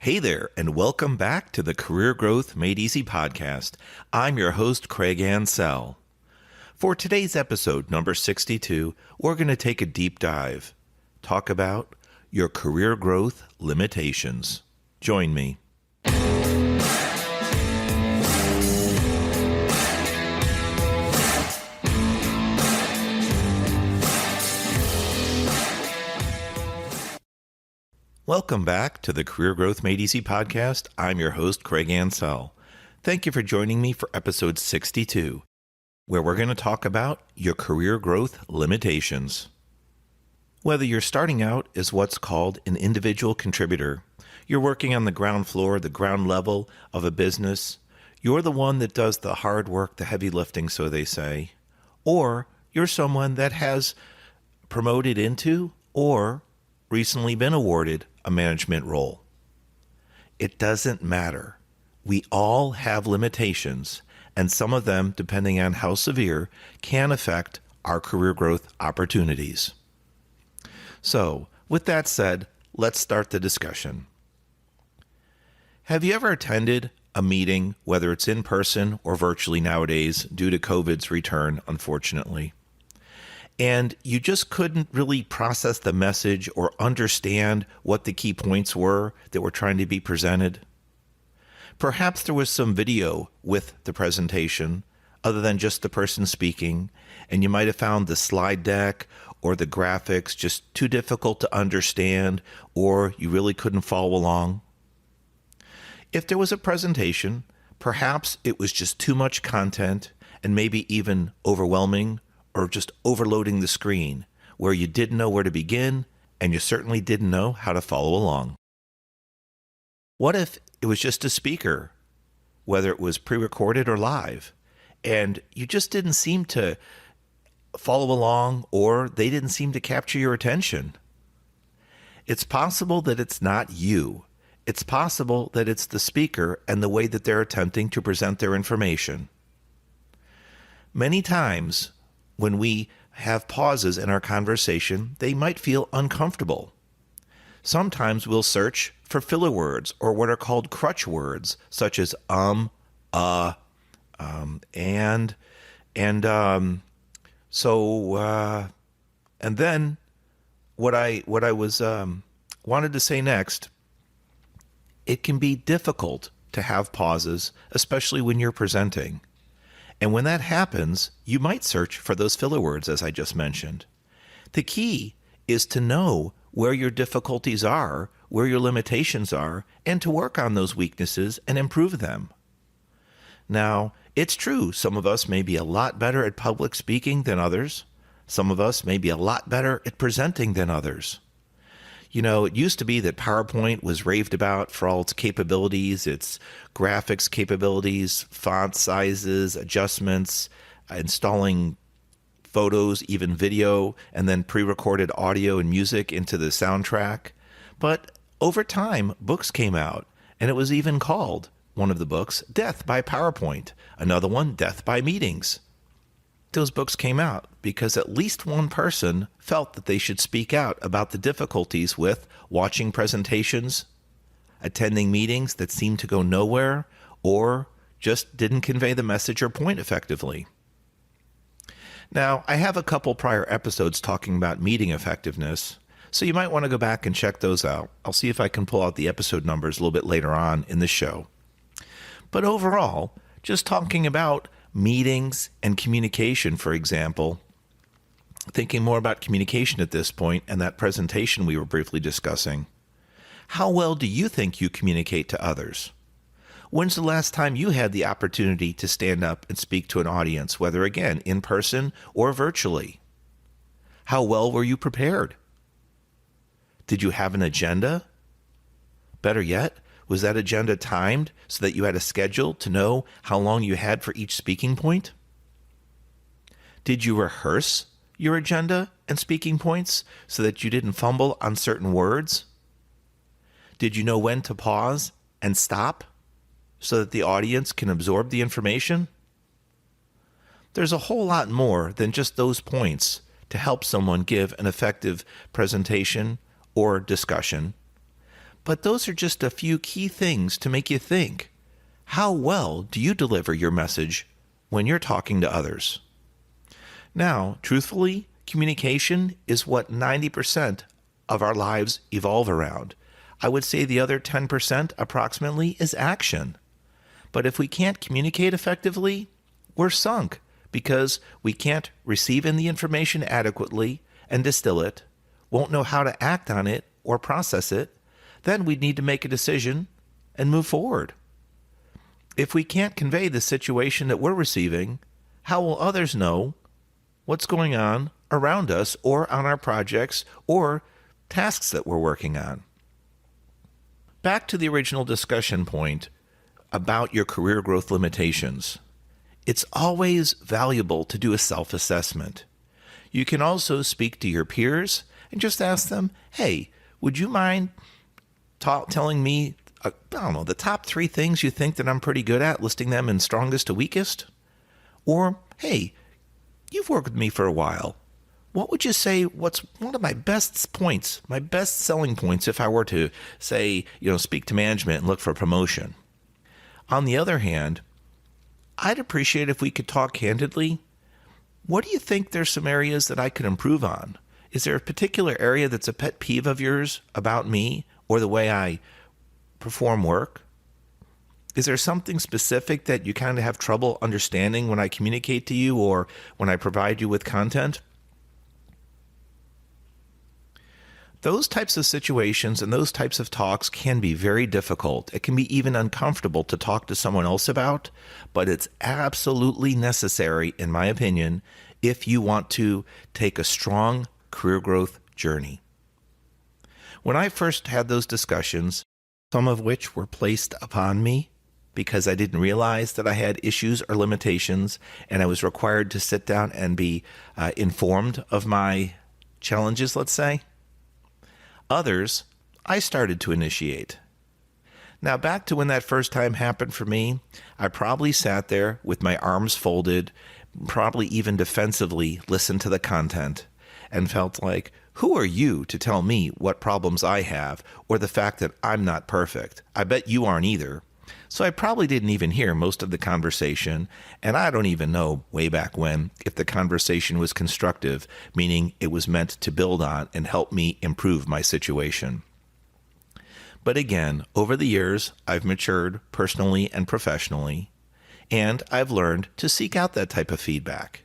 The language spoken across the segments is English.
Hey there, and welcome back to the Career Growth Made Easy podcast. I'm your host, Craig Ansell. For today's episode, number 62, we're going to take a deep dive, talk about your career growth limitations. Join me. Welcome back to the Career Growth Made Easy podcast. I'm your host, Craig Ansell. Thank you for joining me for episode 62, where we're going to talk about your career growth limitations. Whether you're starting out as what's called an individual contributor, you're working on the ground floor, the ground level of a business, you're the one that does the hard work, the heavy lifting, so they say, or you're someone that has promoted into or recently been awarded a management role. It doesn't matter. We all have limitations, and some of them, depending on how severe, can affect our career growth opportunities. So, with that said, let's start the discussion. Have you ever attended a meeting, whether it's in person or virtually nowadays, due to COVID's return, unfortunately, and you just couldn't really process the message or understand what the key points were that were trying to be presented? Perhaps there was some video with the presentation other than just the person speaking, and you might have found the slide deck or the graphics just too difficult to understand, or you really couldn't follow along. If there was a presentation, perhaps it was just too much content and maybe even overwhelming, or just overloading the screen, where you didn't know where to begin, and you certainly didn't know how to follow along. What if it was just a speaker, whether it was pre-recorded or live, and you just didn't seem to follow along, or they didn't seem to capture your attention? It's possible that it's not you. It's possible that it's the speaker and the way that they're attempting to present their information. Many times, when we have pauses in our conversation, they might feel uncomfortable. Sometimes we'll search for filler words or what are called crutch words, such as and then what I was wanted to say next. It can be difficult to have pauses, especially when you're presenting. And when that happens, you might search for those filler words, as I just mentioned. The key is to know where your difficulties are, where your limitations are, and to work on those weaknesses and improve them. Now, it's true, some of us may be a lot better at public speaking than others. Some of us may be a lot better at presenting than others. You know, it used to be that PowerPoint was raved about for all its capabilities, its graphics capabilities, font sizes, adjustments, installing photos, even video, and then pre-recorded audio and music into the soundtrack. But over time, books came out, and it was even called, one of the books, Death by PowerPoint, another one, Death by Meetings. Those books came out because at least one person felt that they should speak out about the difficulties with watching presentations, attending meetings that seemed to go nowhere, or just didn't convey the message or point effectively. Now, I have a couple prior episodes talking about meeting effectiveness, so you might want to go back and check those out. I'll see if I can pull out the episode numbers a little bit later on in the show. But overall, just talking about meetings and communication, for example, thinking more about communication at this point and that presentation we were briefly discussing. How well do you think you communicate to others? When's the last time you had the opportunity to stand up and speak to an audience, whether again, in person or virtually? How well were you prepared? Did you have an agenda? Better yet, was that agenda timed so that you had a schedule to know how long you had for each speaking point? Did you rehearse your agenda and speaking points so that you didn't fumble on certain words? Did you know when to pause and stop so that the audience can absorb the information? There's a whole lot more than just those points to help someone give an effective presentation or discussion. But those are just a few key things to make you think. How well do you deliver your message when you're talking to others? Now, truthfully, communication is what 90% of our lives evolve around. I would say the other 10% approximately is action. But if we can't communicate effectively, we're sunk because we can't receive in the information adequately and distill it, won't know how to act on it or process it. Then we'd need to make a decision and move forward. If we can't convey the situation that we're receiving, how will others know what's going on around us or on our projects or tasks that we're working on? Back to the original discussion point about your career growth limitations. It's always valuable to do a self-assessment. You can also speak to your peers and just ask them, hey, would you mind telling me, the top 3 things you think that I'm pretty good at, listing them in strongest to weakest? Or, hey, you've worked with me for a while. What would you say, what's one of my best points, my best selling points if I were to say, speak to management and look for a promotion? On the other hand, I'd appreciate if we could talk candidly. What do you think there's some areas that I could improve on? Is there a particular area that's a pet peeve of yours about me or the way I perform work? Is there something specific that you kind of have trouble understanding when I communicate to you or when I provide you with content? Those types of situations and those types of talks can be very difficult. It can be even uncomfortable to talk to someone else about, but it's absolutely necessary, in my opinion, if you want to take a strong career growth journey. When I first had those discussions, some of which were placed upon me because I didn't realize that I had issues or limitations, and I was required to sit down and be informed of my challenges, let's say. Others, I started to initiate. Now, back to when that first time happened for me, I probably sat there with my arms folded, probably even defensively listened to the content, and felt like, who are you to tell me what problems I have or the fact that I'm not perfect? I bet you aren't either. So I probably didn't even hear most of the conversation, and I don't even know way back when if the conversation was constructive, meaning it was meant to build on and help me improve my situation. But again, over the years, I've matured personally and professionally, and I've learned to seek out that type of feedback.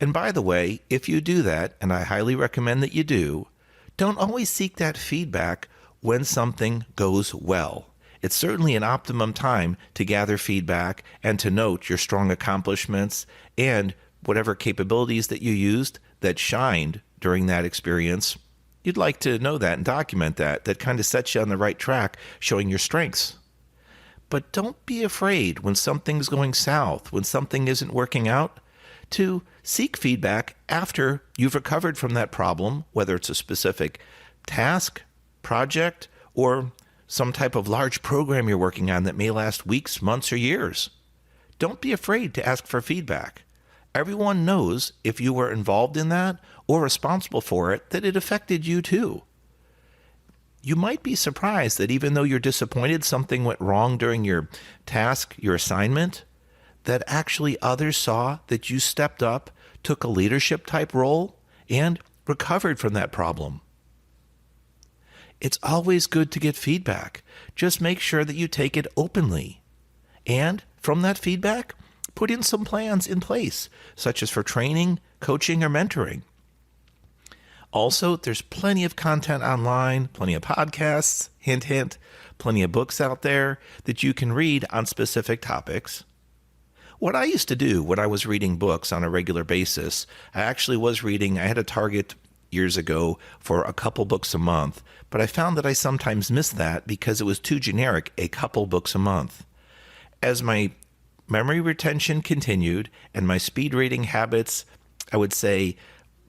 And by the way, if you do that, and I highly recommend that you do, don't always seek that feedback when something goes well. It's certainly an optimum time to gather feedback and to note your strong accomplishments and whatever capabilities that you used that shined during that experience. You'd like to know that and document that. That kind of sets you on the right track, showing your strengths. But don't be afraid when something's going south, when something isn't working out, to seek feedback after you've recovered from that problem, whether it's a specific task, project, or some type of large program you're working on that may last weeks, months, or years. Don't be afraid to ask for feedback. Everyone knows if you were involved in that or responsible for it, that it affected you too. You might be surprised that even though you're disappointed something went wrong during your task, your assignment, that actually others saw that you stepped up, took a leadership type role, and recovered from that problem. It's always good to get feedback. Just make sure that you take it openly. And from that feedback, put in some plans in place, such as for training, coaching, or mentoring. Also, there's plenty of content online, plenty of podcasts, hint, hint, plenty of books out there that you can read on specific topics. What I used to do when I was reading books on a regular basis, I had a target years ago for a couple books a month, but I found that I sometimes missed that because it was too generic, a couple books a month. As my memory retention continued and my speed reading habits, I would say,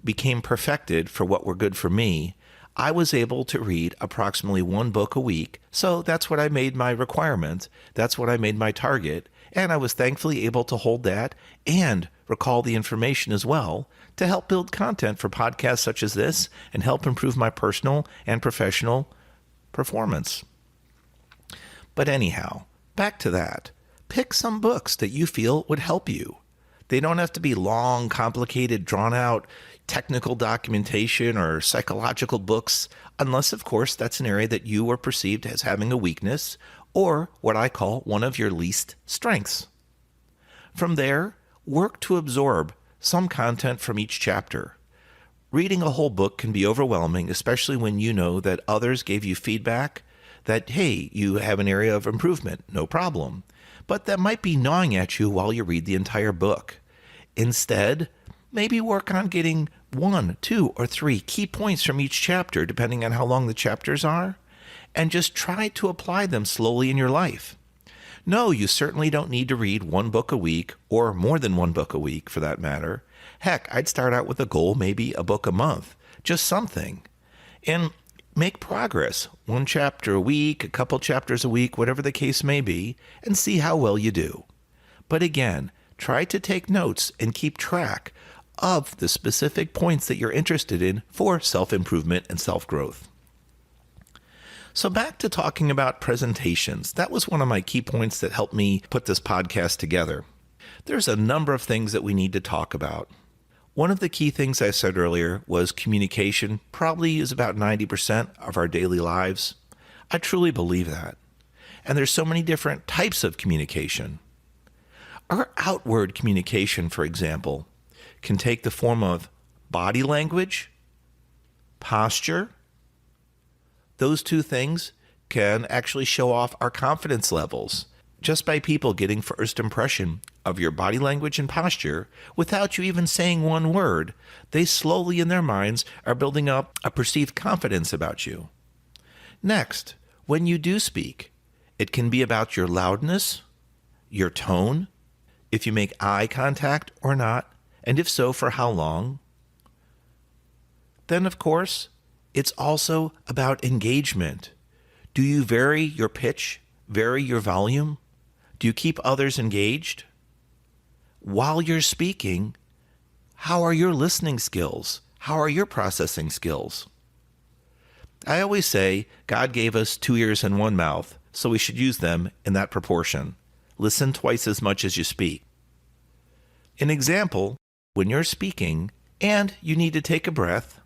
became perfected for what were good for me, I was able to read approximately 1 book a week. So that's what I made my requirement. That's what I made my target. And I was thankfully able to hold that and recall the information as well to help build content for podcasts such as this and help improve my personal and professional performance. But anyhow, back to that. Pick some books that you feel would help you. They don't have to be long, complicated, drawn-out technical documentation or psychological books, unless, of course, that's an area that you are perceived as having a weakness or what I call one of your least strengths. From there, work to absorb some content from each chapter. Reading a whole book can be overwhelming, especially when you know that others gave you feedback that, hey, you have an area of improvement, no problem. But that might be gnawing at you while you read the entire book. Instead, maybe work on getting 1, 2, or 3 key points from each chapter, depending on how long the chapters are, and just try to apply them slowly in your life. No, you certainly don't need to read 1 book a week, or more than 1 book a week for that matter. Heck, I'd start out with a goal, maybe a book a month, just something. And make progress, 1 chapter a week, a couple chapters a week, whatever the case may be, and see how well you do. But again, try to take notes and keep track of the specific points that you're interested in for self-improvement and self-growth. So back to talking about presentations. That was one of my key points that helped me put this podcast together. There's a number of things that we need to talk about. One of the key things I said earlier was communication probably is about 90% of our daily lives. I truly believe that. And there's so many different types of communication. Our outward communication, for example, can take the form of body language, posture. Those 2 things can actually show off our confidence levels just by people getting first impression of your body language and posture without you even saying 1 word. They slowly in their minds are building up a perceived confidence about you. Next, when you do speak, it can be about your loudness, your tone, if you make eye contact or not, and if so, for how long. Then, of course, it's also about engagement. Do you vary your pitch, vary your volume? Do you keep others engaged? While you're speaking, how are your listening skills? How are your processing skills? I always say God gave us 2 ears and 1 mouth, so we should use them in that proportion. Listen twice as much as you speak. An example, when you're speaking and you need to take a breath,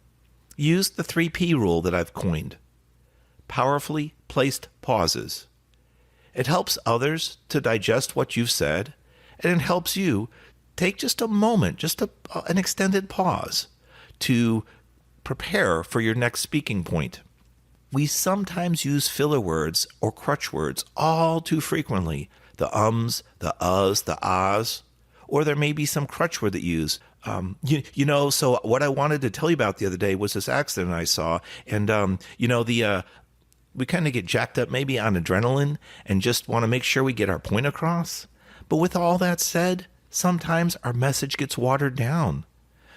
use the 3P rule that I've coined. Powerfully placed pauses. It helps others to digest what you've said, and it helps you take just a moment, just an extended pause to prepare for your next speaking point. We sometimes use filler words or crutch words all too frequently. The ums, the uhs, the ahs, or there may be some crutch word that you use. So what I wanted to tell you about the other day was this accident I saw, and we kind of get jacked up maybe on adrenaline and just want to make sure we get our point across. But with all that said, sometimes our message gets watered down.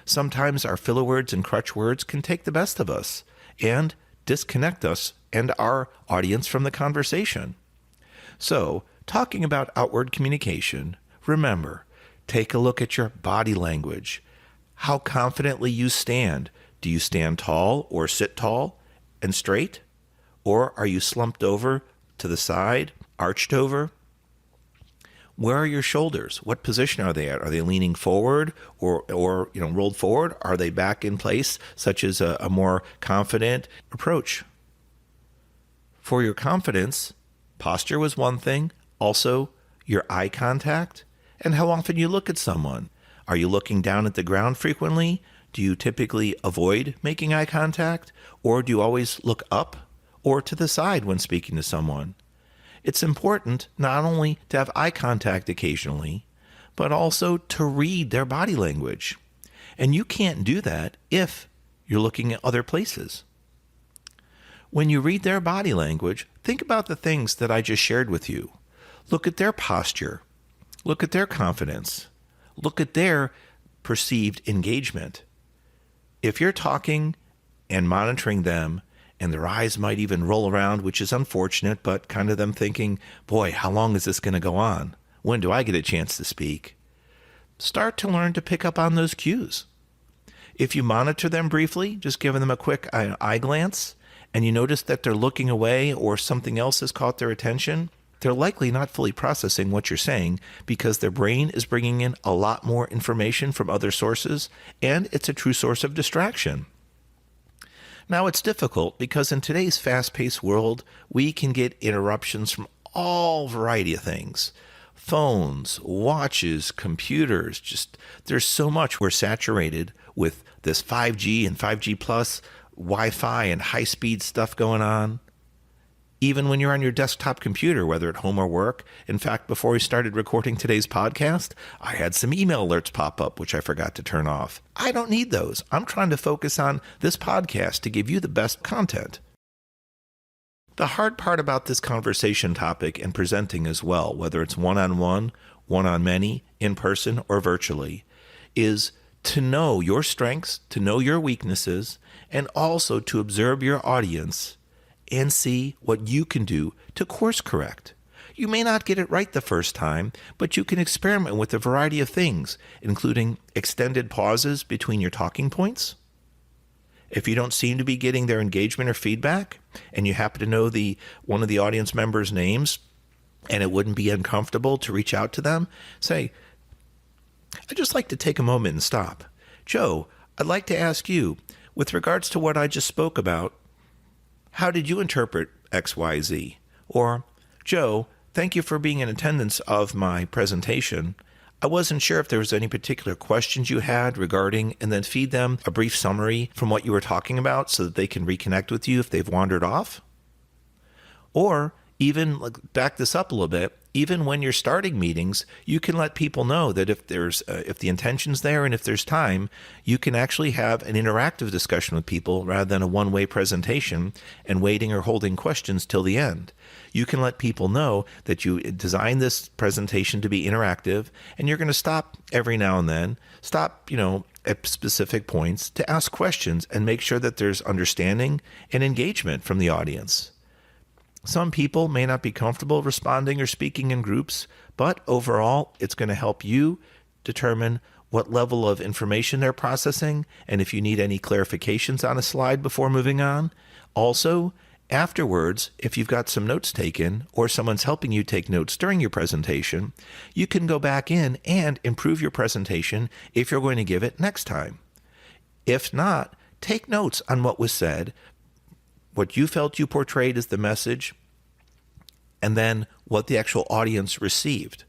Sometimes our filler words and crutch words can take the best of us and disconnect us and our audience from the conversation. So, talking about outward communication, remember, take a look at your body language. How confidently you stand. Do you stand tall or sit tall and straight? Or are you slumped over to the side, arched over? Where are your shoulders? What position are they at? Are they leaning forward or rolled forward? Are they back in place, such as a more confident approach? For your confidence, posture was one thing. Also, your eye contact and how often you look at someone. Are you looking down at the ground frequently? Do you typically avoid making eye contact? Or do you always look up or to the side when speaking to someone? It's important not only to have eye contact occasionally, but also to read their body language. And you can't do that if you're looking at other places. When you read their body language, think about the things that I just shared with you. Look at their posture. Look at their confidence. Look at their perceived engagement. If you're talking and monitoring them, and their eyes might even roll around, which is unfortunate, but kind of them thinking, boy, how long is this going to go on? When do I get a chance to speak? Start to learn to pick up on those cues. If you monitor them briefly, just giving them a quick eye glance, and you notice that they're looking away or something else has caught their attention, they're likely not fully processing what you're saying because their brain is bringing in a lot more information from other sources, and it's a true source of distraction. Now, it's difficult because in today's fast-paced world, we can get interruptions from all variety of things. Phones, watches, computers, just there's so much. We're saturated with this 5G and 5G plus, Wi-Fi and high-speed stuff going on. Even when you're on your desktop computer, whether at home or work. In fact, before we started recording today's podcast, I had some email alerts pop up, which I forgot to turn off. I don't need those. I'm trying to focus on this podcast to give you the best content. The hard part about this conversation topic and presenting as well, whether it's one-on-one, one-on-many, in person, or virtually, is to know your strengths, to know your weaknesses, and also to observe your audience and see what you can do to course correct. You may not get it right the first time, but you can experiment with a variety of things, including extended pauses between your talking points. If you don't seem to be getting their engagement or feedback, and you happen to know one of the audience members' names, and it wouldn't be uncomfortable to reach out to them, say, I'd just like to take a moment and stop. Joe, I'd like to ask you, with regards to what I just spoke about, how did you interpret XYZ? Or, Joe, thank you for being in attendance of my presentation. I wasn't sure if there was any particular questions you had regarding, and then feed them a brief summary from what you were talking about so that they can reconnect with you if they've wandered off. Or even back this up a little bit, even when you're starting meetings, you can let people know that if the intention's there and if there's time, you can actually have an interactive discussion with people rather than a one-way presentation and waiting or holding questions till the end. You can let people know that you designed this presentation to be interactive, and you're going to stop every now and then, at specific points to ask questions and make sure that there's understanding and engagement from the audience. Some people may not be comfortable responding or speaking in groups, but overall, it's going to help you determine what level of information they're processing and if you need any clarifications on a slide before moving on. Also, afterwards, if you've got some notes taken or someone's helping you take notes during your presentation, you can go back in and improve your presentation if you're going to give it next time. If not, take notes on what was said, what you felt you portrayed as the message, and then what the actual audience received.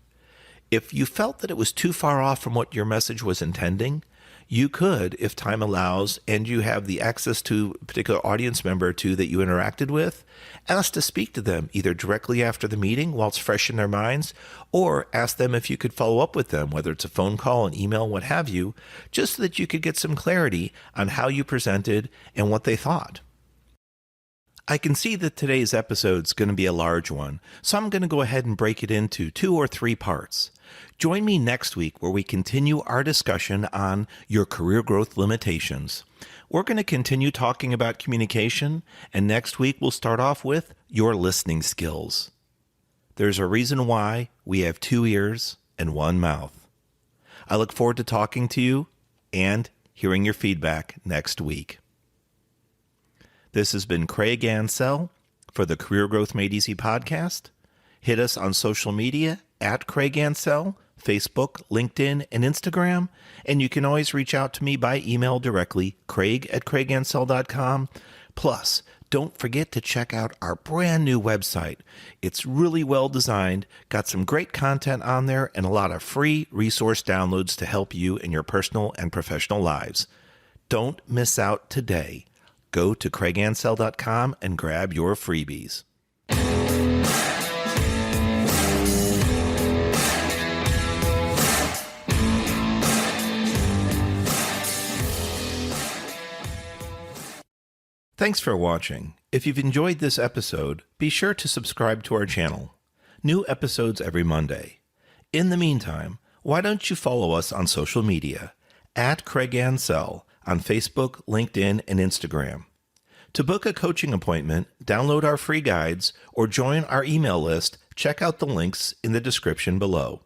If you felt that it was too far off from what your message was intending, you could, if time allows, and you have the access to a particular audience member that you interacted with, ask to speak to them either directly after the meeting while it's fresh in their minds, or ask them if you could follow up with them, whether it's a phone call, an email, what have you, just so that you could get some clarity on how you presented and what they thought. I can see that today's episode is going to be a large one, so I'm going to go ahead and break it into 2 or 3 parts. Join me next week where we continue our discussion on your career growth limitations. We're going to continue talking about communication, and next week we'll start off with your listening skills. There's a reason why we have 2 ears and 1 mouth. I look forward to talking to you and hearing your feedback next week. This has been Craig Ansell for the Career Growth Made Easy podcast. Hit us on social media at Craig Ansell, Facebook, LinkedIn, and Instagram. And you can always reach out to me by email directly, craig@craigansell.com. Plus, don't forget to check out our brand new website. It's really well designed, got some great content on there, and a lot of free resource downloads to help you in your personal and professional lives. Don't miss out today. Go to craigansell.com and grab your freebies. Thanks for watching. If you've enjoyed this episode, be sure to subscribe to our channel. New episodes every Monday. In the meantime, why don't you follow us on social media at Craig Ansell on Facebook, LinkedIn, and Instagram. To book a coaching appointment, download our free guides, or join our email list, check out the links in the description below.